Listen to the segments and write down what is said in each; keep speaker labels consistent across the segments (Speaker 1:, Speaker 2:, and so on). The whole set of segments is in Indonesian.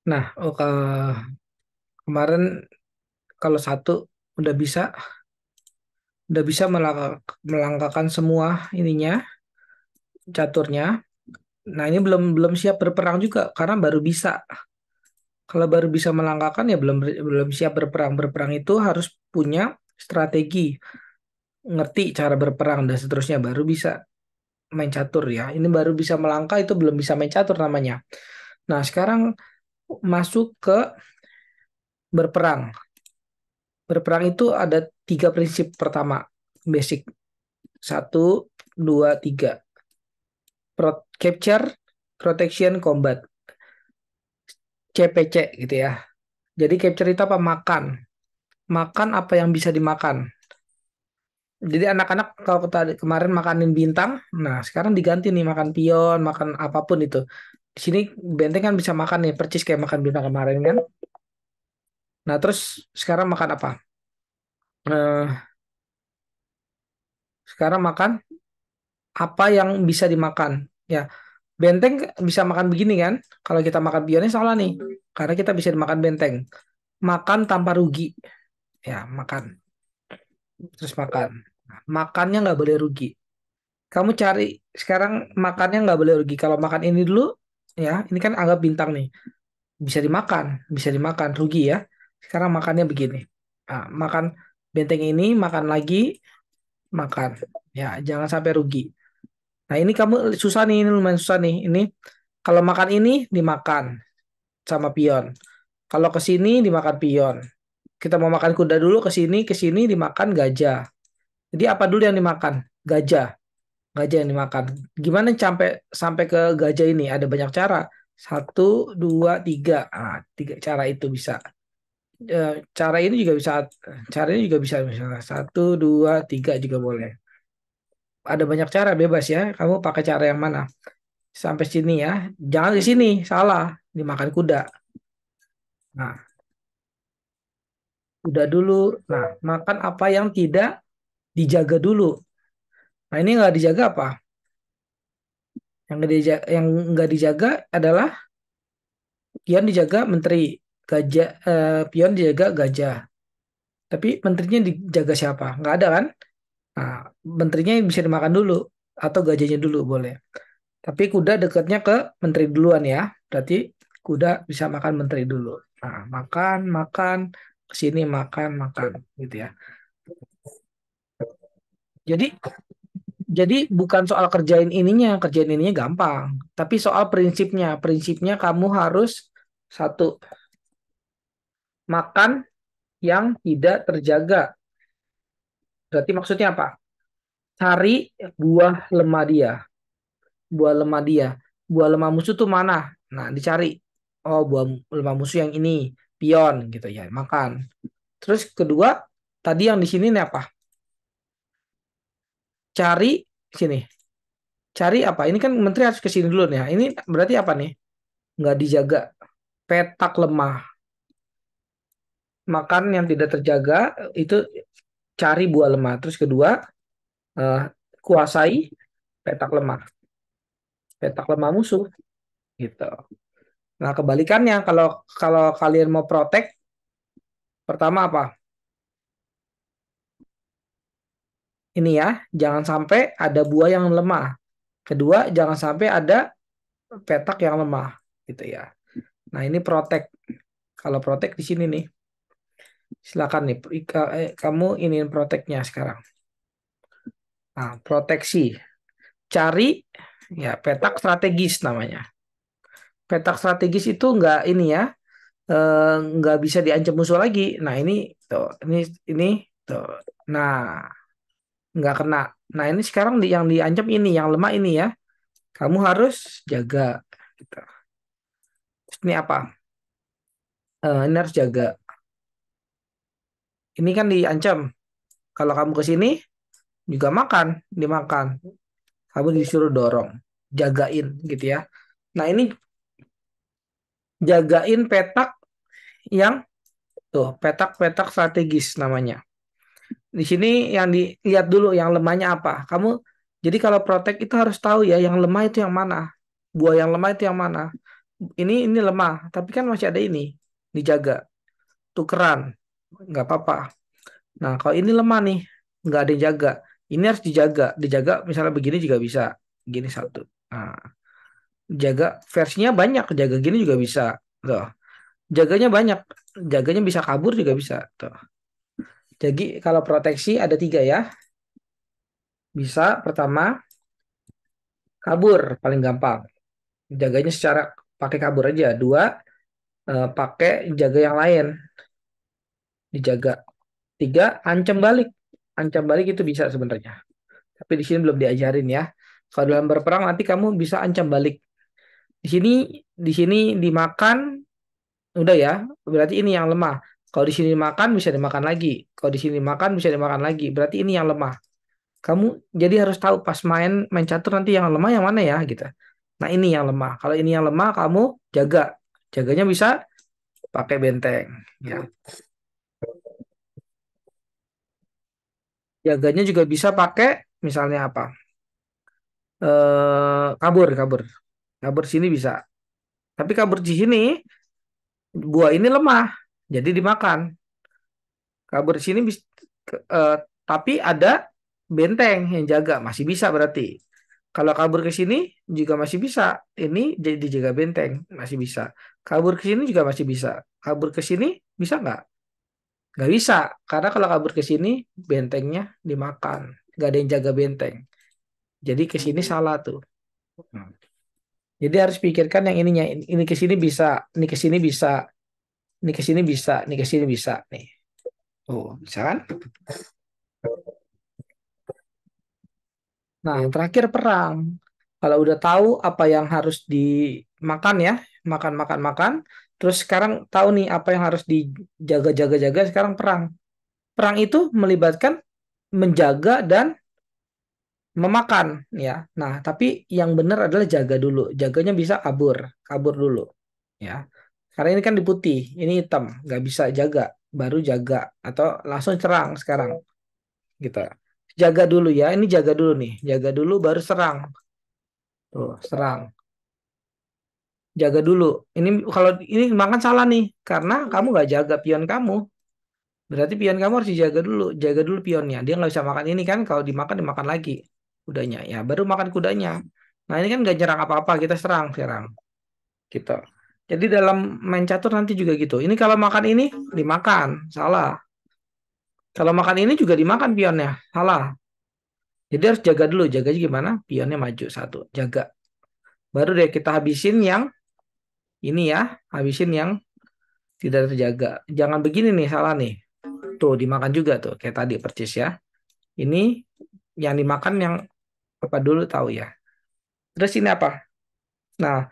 Speaker 1: Nah, kemarin kalau satu udah bisa melangkahkan semua ininya caturnya. Nah, ini belum belum siap berperang juga karena baru bisa. Kalau baru bisa melangkahkan ya belum belum siap berperang. Berperang itu harus punya strategi, ngerti cara berperang dan seterusnya baru bisa main catur ya. Ini baru bisa melangkah itu belum bisa main catur namanya. Nah, sekarang masuk ke berperang. Berperang itu ada tiga prinsip pertama, basic. Satu, dua, tiga. Capture, Protection, Combat. CPC gitu ya. Jadi capture itu apa? Makan. Makan apa yang bisa dimakan. Jadi anak-anak kalau tadi kemarin makanin bintang, nah sekarang diganti nih makan pion, makan apapun itu. Di sini benteng kan bisa makan nih, percis kayak makan bintang kemarin kan. Nah terus sekarang makan apa? Eh, sekarang makan apa yang bisa dimakan. Ya, benteng bisa makan begini kan? Kalau kita makan pionnya salah nih, karena kita bisa dimakan benteng. Makan tanpa rugi, ya makan terus makan. Nah, makannya nggak boleh rugi. Kamu cari sekarang makannya nggak boleh rugi. Kalau makan ini dulu, ya ini kan anggap bintang nih, bisa dimakan rugi ya. Sekarang makannya begini. Nah, makan benteng ini, makan lagi, makan. Ya, jangan sampai rugi. Nah, ini kamu susah nih, ini lumayan susah nih. Ini kalau makan ini dimakan sama pion. Kalau ke sini dimakan pion. Kita mau makan kuda dulu ke sini dimakan gajah. Jadi apa dulu yang dimakan? Gajah. Gajah yang dimakan. Gimana sampai sampai ke gajah ini? Ada banyak cara. Satu, dua, tiga. Ah, tiga cara itu bisa. Cara ini juga bisa. Cara ini juga bisa misalnya satu, dua, tiga juga boleh. Ada banyak cara bebas ya. Kamu pakai cara yang mana? Sampai sini ya. Jangan ke sini, salah. Dimakan kuda. Nah, kuda dulu. Nah, makan apa yang tidak dijaga dulu. Nah, ini nggak dijaga apa? Yang nggak dijaga adalah pion dijaga menteri, gajah, pion dijaga gajah. Tapi menterinya dijaga siapa? Nggak ada kan? Nah, menterinya bisa dimakan dulu atau gajahnya dulu boleh. Tapi kuda dekatnya ke menteri duluan ya. Berarti kuda bisa makan menteri dulu. Nah, makan, makan, kesini makan, makan, gitu ya. Jadi, bukan soal kerjain ininya gampang. Tapi soal prinsipnya, kamu harus satu, makan yang tidak terjaga. Berarti maksudnya apa? Cari buah lemah dia, buah lemah dia. Buah lemah musuh tuh mana? Nah, dicari. Oh, buah lemah musuh yang ini, pion gitu ya, makan. Terus kedua, tadi yang di sini nih apa? Cari sini. Cari apa? Ini kan menteri harus ke sini dulu nih. Ya. Ini berarti apa nih? Nggak dijaga. Petak lemah. Makan yang tidak terjaga itu cari buah lemah. Terus kedua, eh, kuasai petak lemah. Petak lemah musuh gitu. Nah, kebalikannya kalau kalau kalian mau protect, pertama apa? Ini ya, jangan sampai ada buah yang lemah. Kedua, jangan sampai ada petak yang lemah gitu ya. Nah, ini protect. Kalau protect di sini nih. Silakan nih, kamu iniin protectnya sekarang. Nah, proteksi. Cari ya petak strategis namanya. Petak strategis itu nggak ini ya, nggak bisa diancam musuh lagi. Nah ini tuh, ini tuh. Nah nggak kena. Nah ini sekarang yang diancam ini, yang lemah ini ya. Kamu harus jaga. Gitu. Terus ini apa? Ini harus jaga. Ini kan diancam. Kalau kamu ke sini juga makan, dimakan. Kamu disuruh dorong, jagain gitu ya. Nah ini jagain petak yang tuh petak-petak strategis namanya. Di sini yang dilihat dulu yang lemahnya apa. Kamu jadi kalau protek itu harus tahu ya yang lemah itu yang mana. Buah yang lemah itu yang mana. ini lemah, tapi kan masih ada ini dijaga, tukeran, nggak apa-apa. Nah, kalau ini lemah nih, nggak ada yang jaga. Ini harus dijaga. Dijaga misalnya begini juga bisa. Gini satu. Nah, jaga versinya banyak. Jaga gini juga bisa. Tuh. Jaganya banyak. Jaganya bisa kabur juga bisa. Tuh. Jadi kalau proteksi ada tiga ya. Bisa pertama kabur paling gampang. Jaganya secara pakai kabur aja. Dua, pakai jaga yang lain. Dijaga. Tiga, ancam balik. Ancam balik itu bisa sebenarnya. Tapi di sini belum diajarin ya. Kalau dalam berperang nanti kamu bisa ancam balik. Di sini dimakan, udah ya. Berarti ini yang lemah. Kalau di sini dimakan bisa dimakan lagi. Kalau di sini dimakan bisa dimakan lagi. Berarti ini yang lemah. Kamu jadi harus tahu pas main main catur nanti yang lemah yang mana ya gitu. Nah, ini yang lemah. Kalau ini yang lemah kamu jaga. Jaganya bisa pakai benteng ya. Jaganya juga bisa pakai misalnya apa? Kabur, kabur. Kabur sini bisa. Tapi kabur di sini buah ini lemah, jadi dimakan. Kabur di sini bisa, tapi ada benteng yang jaga, masih bisa berarti. Kalau kabur ke sini juga masih bisa. Ini jadi dijaga benteng, masih bisa. Kabur ke sini juga masih bisa. Kabur ke sini bisa nggak? Nggak bisa, karena kalau kabur ke sini bentengnya dimakan. Nggak ada yang jaga benteng. Jadi ke sini salah tuh. Hmm. Jadi harus pikirkan yang ininya. Ini ke sini bisa, ini ke sini bisa, ini ke sini bisa, ini ke sini bisa nih. Oh, bisa kan? Nah, yang terakhir perang. Kalau udah tahu apa yang harus dimakan ya, makan, makan, makan. Terus sekarang tahu nih apa yang harus dijaga, jaga, jaga. Sekarang perang. Perang itu melibatkan menjaga dan memakan ya. Nah, tapi yang benar adalah jaga dulu. Jaganya bisa kabur, kabur dulu ya. Karena ini kan di putih, ini hitam, nggak bisa jaga, baru jaga atau langsung serang sekarang gitu. Jaga dulu ya, ini jaga dulu nih, jaga dulu baru serang. Tuh, serang. Jaga dulu. Ini kalau ini makan salah nih, karena kamu nggak jaga pion kamu. Berarti pion kamu harus dijaga dulu. Jaga dulu pionnya. Dia nggak bisa makan ini kan. Kalau dimakan, dimakan lagi. Kudanya. Ya, baru makan kudanya. Nah, ini kan nggak nyerang apa-apa. Kita serang, serang. Gitu. Jadi dalam main catur nanti juga gitu. Ini kalau makan ini, dimakan. Salah. Kalau makan ini juga dimakan pionnya. Salah. Jadi harus jaga dulu. Jaganya gimana? Pionnya maju satu. Jaga. Baru deh kita habisin yang ini ya. Habisin yang tidak terjaga. Jangan begini nih, salah nih. Tuh, dimakan juga tuh. Kayak tadi percis ya. Ini yang dimakan yang apa dulu tahu ya. Terus ini apa? Nah,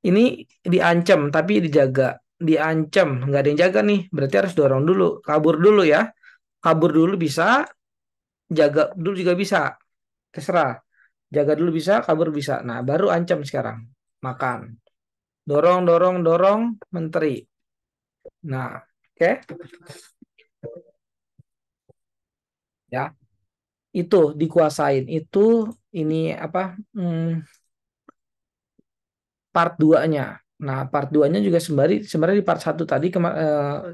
Speaker 1: ini diancam tapi dijaga. Diancam, nggak ada yang jaga nih. Berarti harus dorong dulu. Kabur dulu ya. Kabur dulu bisa, jaga dulu juga bisa. Terserah. Jaga dulu bisa, kabur bisa. Nah, baru ancam sekarang. Makan. Dorong, dorong, dorong, menteri. Nah, oke. Ya, itu dikuasain. Itu ini apa? Part 2-nya. Nah, part 2-nya juga sebenarnya di part satu tadi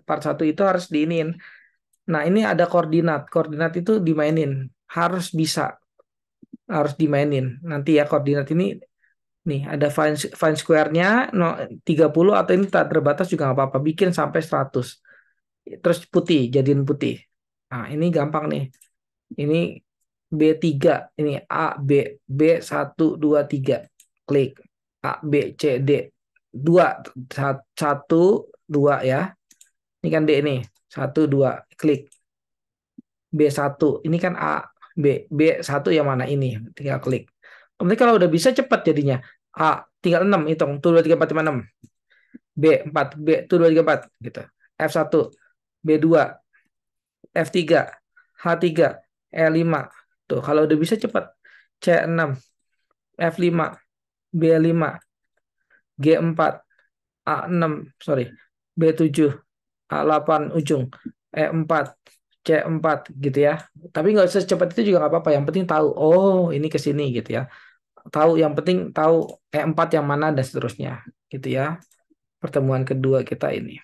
Speaker 1: part satu itu harus diinin. Nah, ini ada koordinat. Koordinat itu dimainin. Harus bisa, harus dimainin. Nanti ya koordinat ini nih ada fine square-nya no, 30 atau ini tak terbatas juga nggak apa-apa. Bikin sampai 100. Terus putih, jadiin putih. Nah, ini gampang nih. Ini B3, ini A, B, B1 2 3. Klik. A, B, C, D. Dua, satu, dua ya. Ini kan D nih. Satu, dua. Klik. B1. Ini kan A, B. B1 yang mana ini? Tinggal klik. Kemudian kalau udah bisa cepat jadinya. A, tinggal 6 hitung. Tuh, 2, 3, 4, 5, 6. B4, B, tuh 2, 3, 4. Gitu. F1, B2, F3, H3, E5. Tuh, kalau udah bisa cepat. C6, F5, B5, G4, A6, sorry, B7, A8 ujung, E4, C4 gitu ya. Tapi nggak usah secepat itu juga nggak apa-apa. Yang penting tahu, oh ini ke sini gitu ya. Tahu yang penting tahu E4 yang mana dan seterusnya. gitu ya. Pertemuan kedua kita ini.